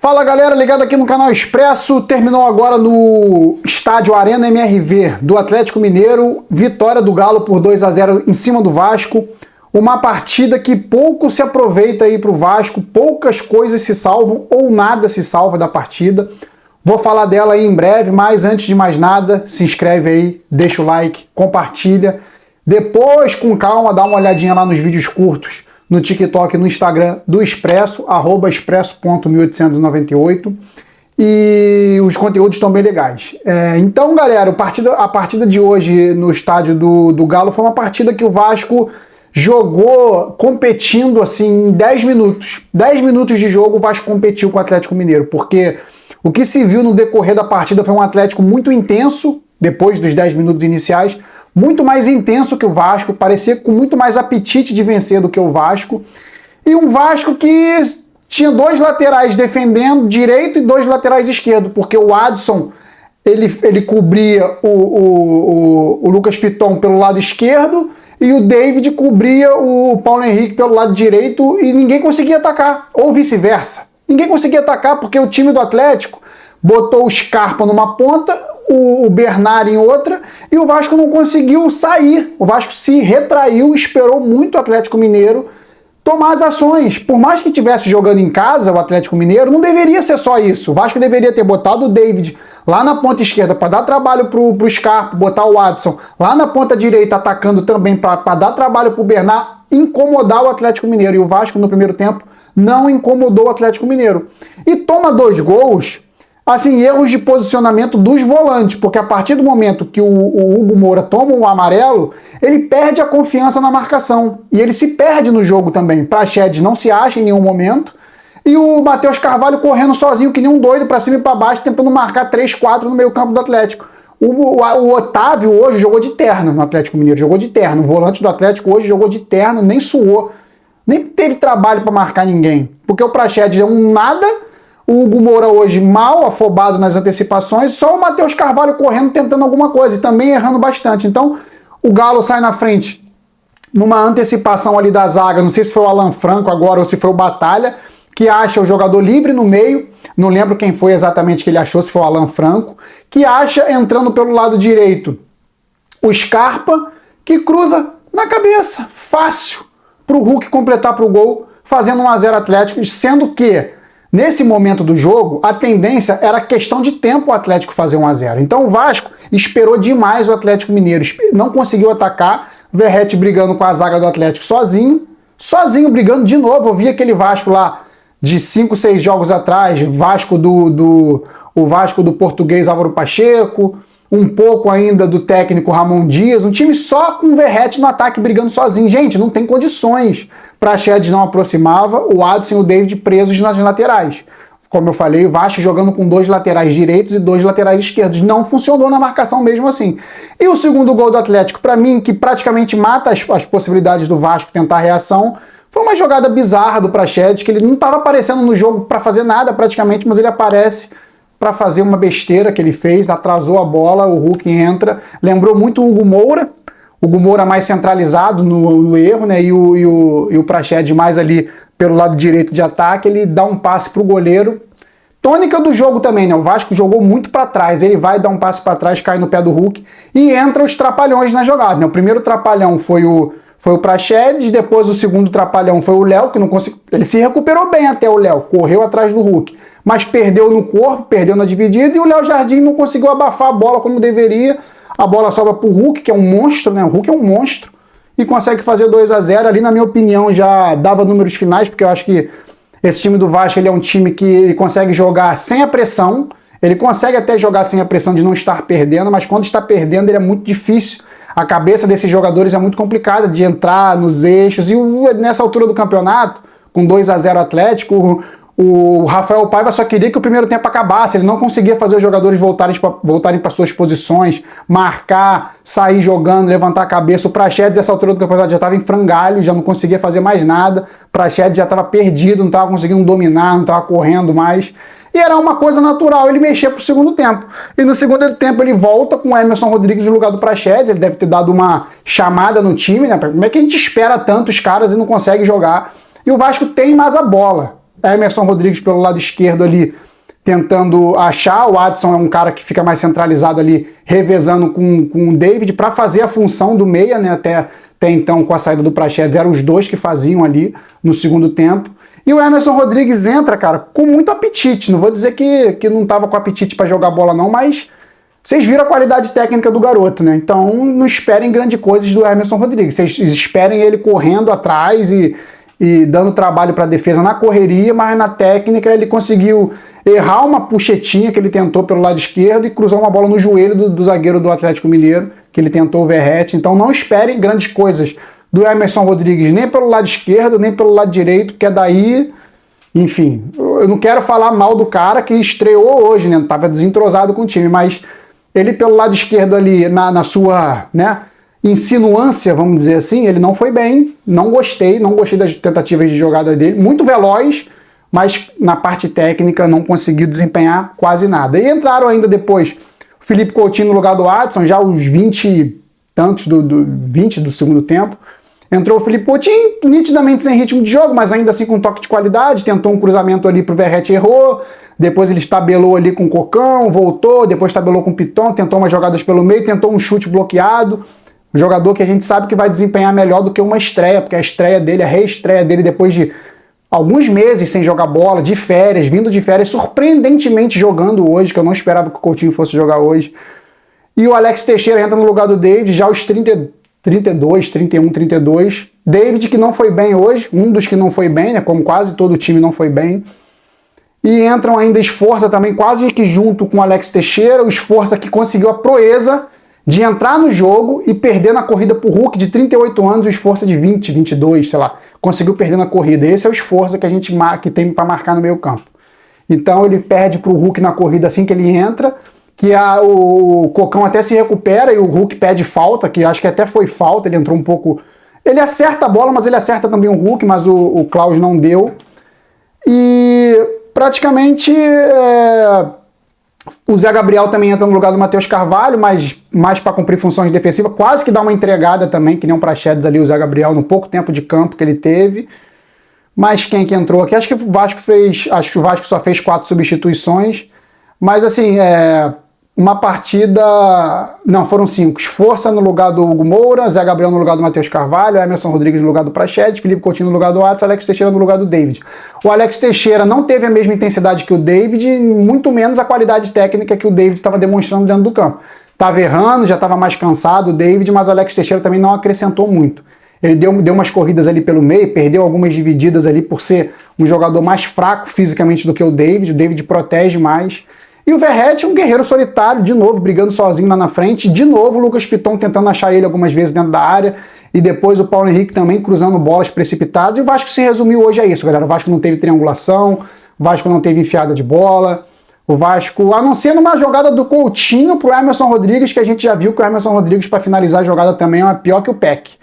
Fala galera, ligado aqui no canal Expresso. Terminou agora no estádio Arena MRV do Atlético Mineiro, vitória do Galo por 2-0 em cima do Vasco. Uma partida que pouco se aproveita aí para o Vasco, poucas coisas se salvam ou nada se salva da partida. Vou falar dela aí em breve, mas antes de mais nada, se inscreve aí, deixa o like, compartilha. Depois, com calma, dá uma olhadinha lá nos vídeos curtos no TikTok e no Instagram do Expresso, @expresso.1898. E os conteúdos estão bem legais. Então, galera, a partida de hoje no estádio do Galo foi uma partida que o Vasco jogou competindo assim em 10 minutos. 10 minutos de jogo o Vasco competiu com o Atlético Mineiro, porque o que se viu no decorrer da partida foi um Atlético muito intenso, depois dos 10 minutos iniciais, muito mais intenso que o Vasco, parecia com muito mais apetite de vencer do que o Vasco, e um Vasco que tinha dois laterais defendendo direito e dois laterais esquerdo, porque o Adson ele cobria o Lucas Piton pelo lado esquerdo e o David cobria o Paulo Henrique pelo lado direito e ninguém conseguia atacar, ou vice-versa. Ninguém conseguia atacar porque o time do Atlético botou o Scarpa numa ponta, o Bernard em outra, e o Vasco não conseguiu sair. O Vasco se retraiu, esperou muito o Atlético Mineiro tomar as ações. Por mais que estivesse jogando em casa, o Atlético Mineiro, não deveria ser só isso. O Vasco deveria ter botado o David lá na ponta esquerda para dar trabalho pro Scarpa, botar o Adson lá na ponta direita atacando também para dar trabalho pro Bernard, incomodar o Atlético Mineiro. E o Vasco no primeiro tempo não incomodou o Atlético Mineiro. E toma 2 gols, assim, erros de posicionamento dos volantes, porque a partir do momento que o Hugo Moura toma um amarelo, ele perde a confiança na marcação, e ele se perde no jogo também. Praxedes não se acha em nenhum momento, e o Matheus Carvalho correndo sozinho, que nem um doido, para cima e para baixo, tentando marcar 3, 4 no meio campo do Atlético. O Otávio hoje jogou de terno no Atlético Mineiro, jogou de terno. O volante do Atlético hoje jogou de terno, nem suou, nem teve trabalho para marcar ninguém, porque o Praxedes é um nada. O Hugo Moura hoje mal afobado nas antecipações, só o Matheus Carvalho correndo, tentando alguma coisa e também errando bastante. Então o Galo sai na frente numa antecipação ali da zaga, não sei se foi o Alan Franco agora ou se foi o Batalha, que acha o jogador livre no meio, não lembro quem foi exatamente que ele achou, se foi o Alan Franco, que acha entrando pelo lado direito o Scarpa, que cruza na cabeça, fácil, para o Hulk completar para o gol, fazendo 1-0 Atlético, sendo que nesse momento do jogo, a tendência era questão de tempo o Atlético fazer 1-0. Então o Vasco esperou demais o Atlético Mineiro, não conseguiu atacar, Verratti brigando com a zaga do Atlético sozinho brigando de novo. Eu vi aquele Vasco lá de 5, 6 jogos atrás, o Vasco do português Álvaro Pacheco, um pouco ainda do técnico Ramon Dias, um time só com o Verratti no ataque brigando sozinho. Gente, não tem condições. Praxedes não aproximava, o Adson e o David presos nas laterais. Como eu falei, o Vasco jogando com 2 laterais direitos e 2 laterais esquerdos. Não funcionou na marcação mesmo assim. E o segundo gol do Atlético, para mim, que praticamente mata as possibilidades do Vasco tentar reação, foi uma jogada bizarra do Praxedes, que ele não estava aparecendo no jogo para fazer nada praticamente, mas ele aparece para fazer uma besteira que ele fez, atrasou a bola, o Hulk entra, lembrou muito o Hugo Moura mais centralizado no erro, né? E o Praxedes mais ali pelo lado direito de ataque, ele dá um passe para o goleiro. Tônica do jogo também, né? O Vasco jogou muito para trás, ele vai dar um passe para trás, cai no pé do Hulk e entra os trapalhões na jogada, né? O primeiro trapalhão foi o Praxedes, depois o segundo trapalhão foi o Léo, que não conseguiu. Ele se recuperou bem até o Léo, correu atrás do Hulk, mas perdeu no corpo, perdeu na dividida, e o Léo Jardim não conseguiu abafar a bola como deveria. A bola sobra pro Hulk, que é um monstro, né? O Hulk é um monstro, e consegue fazer 2-0. Ali, na minha opinião, já dava números finais, porque eu acho que esse time do Vasco ele é um time que ele consegue jogar sem a pressão, ele consegue até jogar sem a pressão de não estar perdendo, mas quando está perdendo ele é muito difícil. A cabeça desses jogadores é muito complicada de entrar nos eixos, e nessa altura do campeonato, com 2-0 Atlético, o Rafael Paiva só queria que o primeiro tempo acabasse, ele não conseguia fazer os jogadores voltarem para suas posições, marcar, sair jogando, levantar a cabeça. O Praxedes, nessa altura do campeonato, já estava em frangalho, já não conseguia fazer mais nada. O Praxedes já estava perdido, não estava conseguindo dominar, não estava correndo mais. E era uma coisa natural ele mexer para o segundo tempo. E no segundo tempo ele volta com o Emerson Rodrigues no lugar do Praxedes, ele deve ter dado uma chamada no time, né? Como é que a gente espera tantos caras e não consegue jogar? E o Vasco tem mais a bola. Emerson Rodrigues pelo lado esquerdo ali, tentando achar. O Adson é um cara que fica mais centralizado ali, revezando com o David, para fazer a função do meia, né? Até então, com a saída do Praxedes, eram os dois que faziam ali no segundo tempo. E o Emerson Rodrigues entra, cara, com muito apetite. Não vou dizer que não estava com apetite para jogar bola não, mas vocês viram a qualidade técnica do garoto, né? Então não esperem grandes coisas do Emerson Rodrigues. Vocês esperem ele correndo atrás e dando trabalho para a defesa na correria, mas na técnica ele conseguiu errar uma puxetinha que ele tentou pelo lado esquerdo e cruzar uma bola no joelho do zagueiro do Atlético Mineiro, que ele tentou o Verratti. Então não esperem grandes coisas do Emerson Rodrigues, nem pelo lado esquerdo, nem pelo lado direito, que é daí... Enfim, eu não quero falar mal do cara que estreou hoje, né? Tava desentrosado com o time, mas ele pelo lado esquerdo ali, na sua, né, insinuância, vamos dizer assim, ele não foi bem, não gostei das tentativas de jogada dele, muito veloz, mas na parte técnica não conseguiu desempenhar quase nada. E entraram ainda depois o Felipe Coutinho no lugar do Adson, já os 20 e tantos, 20 do segundo tempo. Entrou o Felipe Coutinho, nitidamente sem ritmo de jogo, mas ainda assim com um toque de qualidade, tentou um cruzamento ali pro Verratti, errou, depois ele tabelou ali com o Cocão, voltou, depois tabelou com o Piton, tentou umas jogadas pelo meio, tentou um chute bloqueado. Um jogador que a gente sabe que vai desempenhar melhor do que uma estreia, porque a estreia dele, a reestreia dele, depois de alguns meses sem jogar bola, de férias, vindo de férias, surpreendentemente jogando hoje, que eu não esperava que o Coutinho fosse jogar hoje. E o Alex Teixeira entra no lugar do David, já aos 32, 31, 32. David que não foi bem hoje, um dos que não foi bem, né, como quase todo o time não foi bem. E entram ainda Esforça também, quase que junto com o Alex Teixeira, o Esforça que conseguiu a proeza de entrar no jogo e perder na corrida pro Hulk de 38 anos, o Esforça de 20, 22, sei lá, conseguiu perder na corrida. Esse é o Esforça que a gente que tem para marcar no meio campo. Então ele perde pro Hulk na corrida assim que ele entra, que o Cocão até se recupera e o Hulk pede falta, que acho que até foi falta, ele entrou um pouco... Ele acerta a bola, mas ele acerta também o Hulk, mas o Klaus não deu. E praticamente o Zé Gabriel também entra no lugar do Matheus Carvalho, mas mais para cumprir funções defensivas, quase que dá uma entregada também, que nem um Praxedes ali, o Zé Gabriel, no pouco tempo de campo que ele teve. Mas quem que entrou aqui? Acho que o Vasco só fez 4 substituições, mas assim, uma partida... Não, foram 5. Esforça no lugar do Hugo Moura, Zé Gabriel no lugar do Matheus Carvalho, Emerson Rodrigues no lugar do Praxedes, Felipe Coutinho no lugar do Adson, Alex Teixeira no lugar do David. O Alex Teixeira não teve a mesma intensidade que o David, muito menos a qualidade técnica que o David estava demonstrando dentro do campo. Estava errando, já estava mais cansado o David, mas o Alex Teixeira também não acrescentou muito. Ele deu umas corridas ali pelo meio, perdeu algumas divididas ali por ser um jogador mais fraco fisicamente do que o David protege mais. E o Verratti é um guerreiro solitário, de novo, brigando sozinho lá na frente. De novo, o Lucas Piton tentando achar ele algumas vezes dentro da área. E depois o Paulo Henrique também cruzando bolas precipitadas. E o Vasco se resumiu hoje a isso, galera. O Vasco não teve triangulação, o Vasco não teve enfiada de bola. O Vasco, a não ser numa jogada do Coutinho pro Emerson Rodrigues, que a gente já viu que o Emerson Rodrigues, para finalizar a jogada, também é pior que o Peck.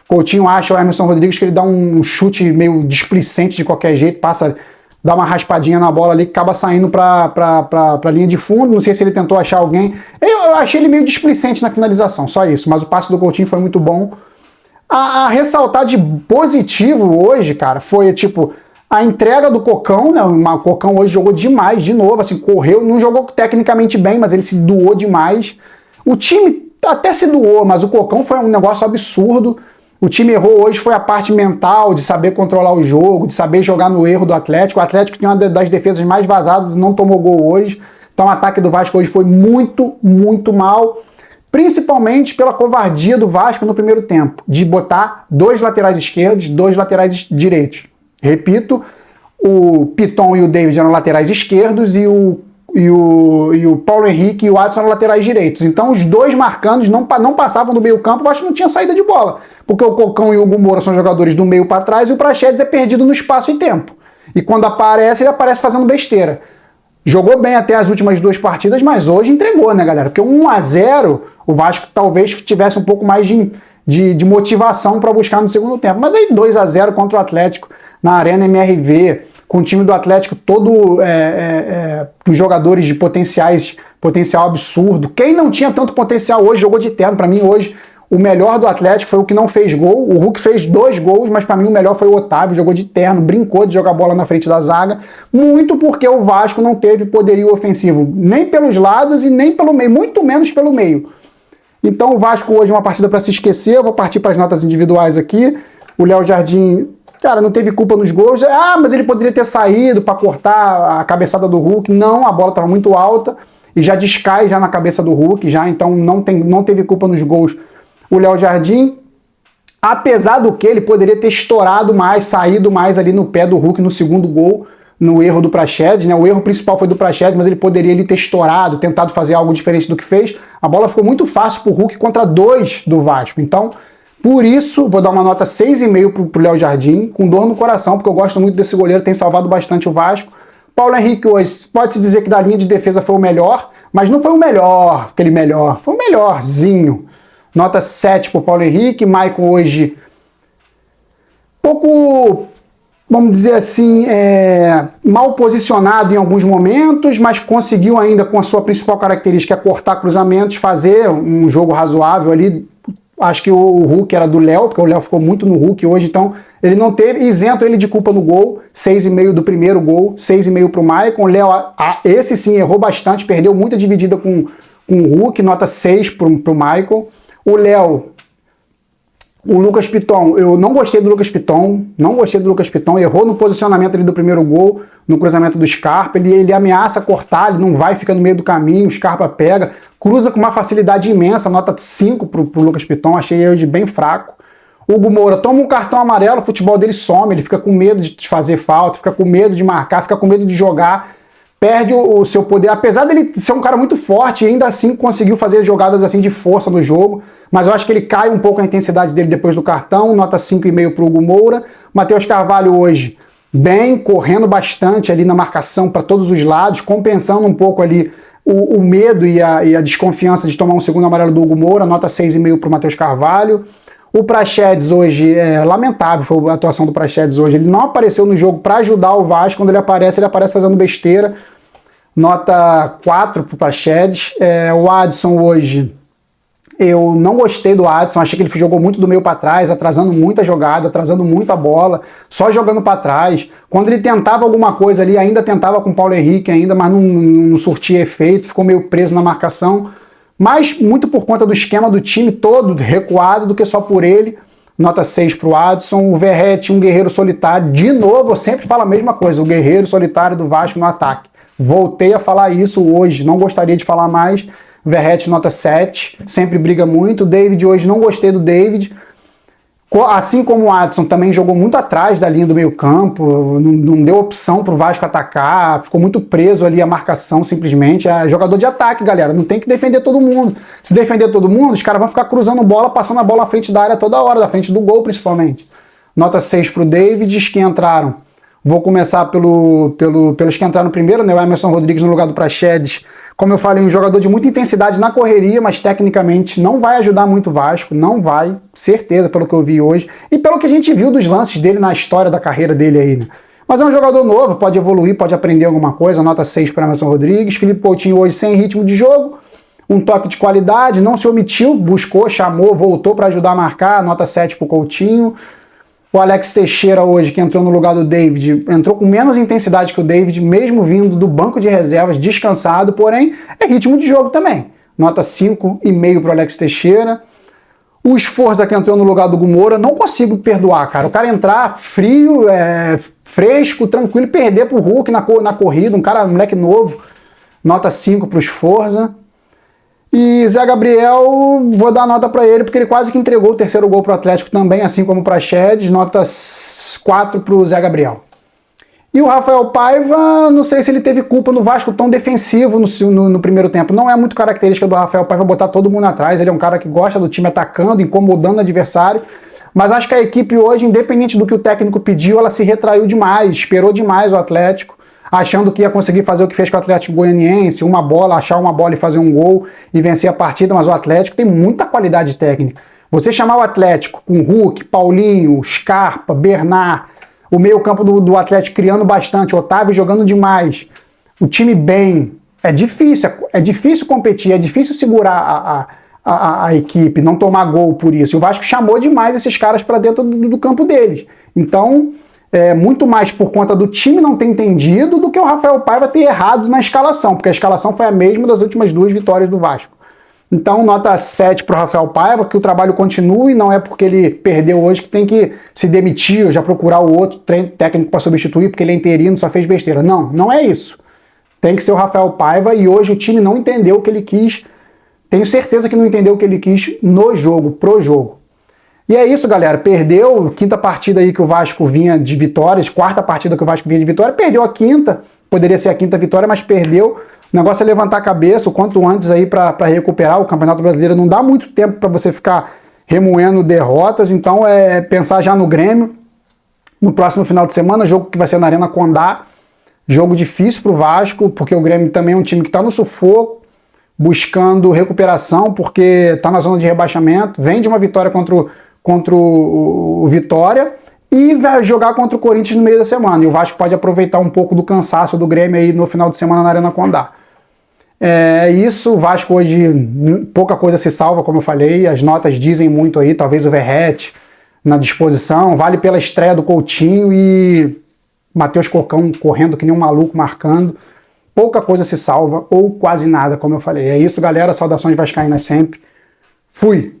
O Coutinho acha o Emerson Rodrigues que ele dá um chute meio displicente de qualquer jeito, dá uma raspadinha na bola ali que acaba saindo pra linha de fundo. Não sei se ele tentou achar alguém. Eu achei ele meio displicente na finalização, só isso. Mas o passe do Coutinho foi muito bom. A ressaltar de positivo hoje, cara, foi tipo a entrega do Cocão, né? O Cocão hoje jogou demais, de novo, assim, correu, não jogou tecnicamente bem, mas ele se doou demais. O time até se doou, mas o Cocão foi um negócio absurdo. O time errou hoje foi a parte mental, de saber controlar o jogo, de saber jogar no erro do Atlético. O Atlético tem uma das defesas mais vazadas e não tomou gol hoje. Então o ataque do Vasco hoje foi muito, muito mal. Principalmente pela covardia do Vasco no primeiro tempo, de botar 2 laterais esquerdos, 2 laterais direitos. Repito, o Piton e o David eram laterais esquerdos e o Paulo Henrique e o Adson eram laterais direitos. Então os dois marcando não passavam do meio campo, o Vasco não tinha saída de bola. Porque o Cocão e o Hugo Moura são jogadores do meio para trás e o Praxedes é perdido no espaço e tempo. E quando aparece, ele aparece fazendo besteira. Jogou bem até as últimas 2 partidas, mas hoje entregou, né, galera? Porque 1-0, o Vasco talvez tivesse um pouco mais de motivação para buscar no segundo tempo. Mas aí 2-0 contra o Atlético na Arena MRV, com o time do Atlético todo com jogadores de potencial absurdo. Quem não tinha tanto potencial hoje jogou de terno. Para mim hoje o melhor do Atlético foi o que não fez gol. O Hulk fez 2 gols, mas para mim o melhor foi o Otávio, jogou de terno, brincou de jogar bola na frente da zaga, muito porque o Vasco não teve poderio ofensivo, nem pelos lados e nem pelo meio, muito menos pelo meio. Então o Vasco hoje é uma partida para se esquecer. Eu vou partir para as notas individuais aqui. O Léo Jardim, cara, não teve culpa nos gols. Mas ele poderia ter saído para cortar a cabeçada do Hulk. Não, a bola estava muito alta e já descai já na cabeça do Hulk, já, então não teve culpa nos gols. O Léo Jardim, apesar do que ele poderia ter estourado mais, saído mais ali no pé do Hulk no segundo gol, no erro do Praxedes, né? O erro principal foi do Praxedes, mas ele poderia ali ter estourado, tentado fazer algo diferente do que fez. A bola ficou muito fácil pro Hulk contra 2 do Vasco. Então, por isso, vou dar uma nota 6,5 pro Léo Jardim, com dor no coração, porque eu gosto muito desse goleiro, tem salvado bastante o Vasco. Paulo Henrique hoje, pode-se dizer que da linha de defesa foi o melhor, mas não foi o melhor, aquele melhor, foi o melhorzinho. Nota 7 pro Paulo Henrique. Maicon hoje, pouco, vamos dizer assim, mal posicionado em alguns momentos, mas conseguiu ainda, com a sua principal característica, cortar cruzamentos, fazer um jogo razoável ali. Acho que o Hulk era do Léo, porque o Léo ficou muito no Hulk hoje, então ele não teve, isento ele de culpa no gol, 6,5 do primeiro gol, 6,5 pro Maicon. O Léo, esse sim, errou bastante, perdeu muita dividida com o Hulk, nota 6 pro Maicon. O Léo, o Lucas Piton, eu não gostei do Lucas Piton, errou no posicionamento ali do primeiro gol, no cruzamento do Scarpa, ele ameaça cortar, ele não vai, fica no meio do caminho, o Scarpa pega, cruza com uma facilidade imensa, nota 5 pro Lucas Piton, achei ele de bem fraco. O Hugo Moura toma um cartão amarelo, o futebol dele some, ele fica com medo de fazer falta, fica com medo de marcar, fica com medo de jogar, perde o seu poder, apesar dele ser um cara muito forte, ainda assim conseguiu fazer jogadas assim de força no jogo, mas eu acho que ele cai um pouco a intensidade dele depois do cartão, nota 5,5 para o Hugo Moura. Matheus Carvalho hoje, bem, correndo bastante ali na marcação para todos os lados, compensando um pouco ali o medo e a desconfiança de tomar um segundo amarelo do Hugo Moura, nota 6,5 para o Matheus Carvalho. O Praxedes hoje, lamentável foi a atuação do Praxedes hoje, ele não apareceu no jogo para ajudar o Vasco, quando ele aparece fazendo besteira, nota 4 para o Praxedes. O Adson hoje, eu não gostei do Adson, achei que ele jogou muito do meio para trás, atrasando muita jogada, atrasando muita bola, só jogando para trás. Quando ele tentava alguma coisa ali, ainda tentava com o Paulo Henrique ainda, mas não surtia efeito, ficou meio preso na marcação. Mas muito por conta do esquema do time todo recuado do que só por ele. Nota 6 para o Adson. O Verratti, um guerreiro solitário. De novo, eu sempre falo a mesma coisa, o guerreiro solitário do Vasco no ataque. Voltei a falar isso hoje, não gostaria de falar mais. Verratti, nota 7, sempre briga muito. O David hoje, não gostei do David. Assim como o Adson, também jogou muito atrás da linha do meio campo, não deu opção para o Vasco atacar, ficou muito preso ali a marcação simplesmente. É jogador de ataque, galera, não tem que defender todo mundo. Se defender todo mundo, os caras vão ficar cruzando bola, passando a bola à frente da área toda hora, da frente do gol principalmente. Nota 6 para o David. Os que entraram, vou começar pelos que entraram primeiro, né? O Emerson Rodrigues no lugar do Praxedes. Como eu falei, um jogador de muita intensidade na correria, mas tecnicamente não vai ajudar muito o Vasco, não vai, certeza, pelo que eu vi hoje, e pelo que a gente viu dos lances dele na história da carreira dele aí, né? Mas é um jogador novo, pode evoluir, pode aprender alguma coisa, nota 6 para Emerson Rodrigues. Felipe Coutinho hoje sem ritmo de jogo, um toque de qualidade, não se omitiu, buscou, chamou, voltou para ajudar a marcar, nota 7 para o Coutinho. O Alex Teixeira hoje, que entrou no lugar do David, entrou com menos intensidade que o David, mesmo vindo do banco de reservas, descansado, porém é ritmo de jogo também. Nota 5,5 para o Alex Teixeira. O Sforza, que entrou no lugar do Hugo Moura, não consigo perdoar, cara. O cara entrar frio, fresco, tranquilo, e perder pro Hulk na corrida, um moleque novo. Nota 5 para o Sforza. E Zé Gabriel, vou dar nota para ele, porque ele quase que entregou o terceiro gol pro Atlético também, assim como o Praxedes, nota 4 pro Zé Gabriel. E o Rafael Paiva, não sei se ele teve culpa no Vasco tão defensivo no primeiro tempo. Não é muito característica do Rafael Paiva botar todo mundo atrás, ele é um cara que gosta do time atacando, incomodando o adversário, mas acho que a equipe hoje, independente do que o técnico pediu, ela se retraiu demais, esperou demais o Atlético, achando que ia conseguir fazer o que fez com o Atlético Goianiense, achar uma bola e fazer um gol e vencer a partida, mas o Atlético tem muita qualidade técnica. Você chamar o Atlético com Hulk, Paulinho, Scarpa, Bernard, o meio campo do Atlético criando bastante, Otávio jogando demais, o time bem, é difícil competir, é difícil segurar a equipe, não tomar gol por isso. E o Vasco chamou demais esses caras para dentro do campo deles. Então, muito mais por conta do time não ter entendido do que o Rafael Paiva ter errado na escalação, porque a escalação foi a mesma das últimas 2 vitórias do Vasco. Então, nota 7 para o Rafael Paiva, que o trabalho continue, não é porque ele perdeu hoje que tem que se demitir ou já procurar o outro técnico para substituir, porque ele é interino, só fez besteira. Não, não é isso. Tem que ser o Rafael Paiva e hoje o time não entendeu o que ele quis. Tenho certeza que não entendeu o que ele quis no jogo, pro jogo. E é isso, galera. Perdeu, quinta partida aí que o Vasco vinha de vitórias, quarta partida que o Vasco vinha de vitória, perdeu a quinta, poderia ser a quinta vitória, mas perdeu. O negócio é levantar a cabeça o quanto antes aí para recuperar. O Campeonato Brasileiro não dá muito tempo para você ficar remoendo derrotas, então é pensar já no Grêmio. No próximo final de semana, jogo que vai ser na Arena Condá. Jogo difícil para o Vasco, porque o Grêmio também é um time que está no sufoco, buscando recuperação, porque está na zona de rebaixamento, vem de uma vitória contra o Vitória e vai jogar contra o Corinthians no meio da semana. E o Vasco pode aproveitar um pouco do cansaço do Grêmio aí no final de semana na Arena Condá. É isso, o Vasco hoje pouca coisa se salva, como eu falei, as notas dizem muito aí, talvez o Verratti na disposição, vale pela estreia do Coutinho e Matheus Cocão correndo que nem um maluco marcando. Pouca coisa se salva, ou quase nada, como eu falei. É isso, galera, saudações vascaínas sempre. Fui!